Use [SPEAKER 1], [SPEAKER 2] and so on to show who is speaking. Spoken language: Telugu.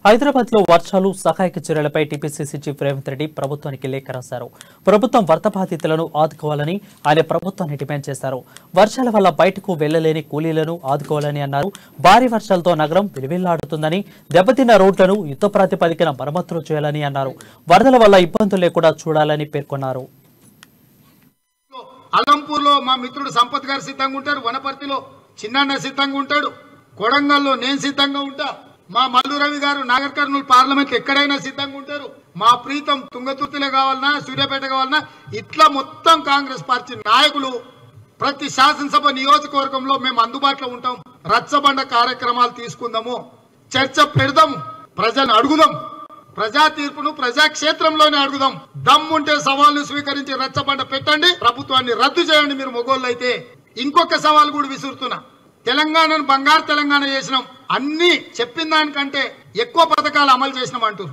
[SPEAKER 1] హైదరాబాద్ లో వర్షాలు సహాయక చర్యలపై టీపీసీసీ చీఫ్ రేవంత్ రెడ్డి ప్రభుత్వానికి లేఖ రాశారు. ప్రభుత్వం వరద బాధితులను ఆదుకోవాలని ఆయన ప్రభుత్వాన్ని డిమాండ్ చేశారు. వర్షాల వల్ల బయటకు వెళ్లలేని కూలీలను ఆదుకోవాలని అన్నారు. భారీ వర్షాలతో నగరం విలువిల్లాడుతుందని, దెబ్బతిన్న రోడ్లను యుద్ధ ప్రాతిపదికన మరమ్మతులు చేయాలని అన్నారు. వరదల వల్ల ఇబ్బందులు లేకుండా చూడాలని పేర్కొన్నారు.
[SPEAKER 2] అలంపూర్లో మా మిత్రుడు సంపత్ గారు సిద్ధంగా ఉంటారు, వనపర్తిలో చిన్నన్న సిద్ధంగా ఉంటాడు, కొడంగల్లో నేను సిద్ధంగా ఉంటా, మా మల్లు రవి గారు నాగర్ కర్నూలు పార్లమెంట్ ఎక్కడైనా సిద్ధంగా ఉంటారు, మా ప్రీతం తుంగతుర్తిలో కావాలన్నా సూర్యాపేట కావాలన్నా ఇట్లా మొత్తం కాంగ్రెస్ పార్టీ నాయకులు ప్రతి శాసనసభ నియోజకవర్గంలో మేము అందుబాటులో ఉంటాం. రచ్చబండ కార్యక్రమాలు తీసుకుందాము, చర్చ పెడదాం, ప్రజలను అడుగుదాం, ప్రజా తీర్పును ప్రజాక్షేత్రంలోనే అడుగుదాం. దమ్ముంటే సవాల్ను స్వీకరించి రచ్చబండ పెట్టండి, ప్రభుత్వాన్ని రద్దు చేయండి. మీరు మొగోళ్ళు అయితే ఇంకొక సవాల్ కూడా విసురుతున్నా. తెలంగాణను బంగారు తెలంగాణ చేసినాం, అన్ని చెప్పిన దానికంటే ఎక్కువ పథకాలు అమలు చేసినాం అంటారు.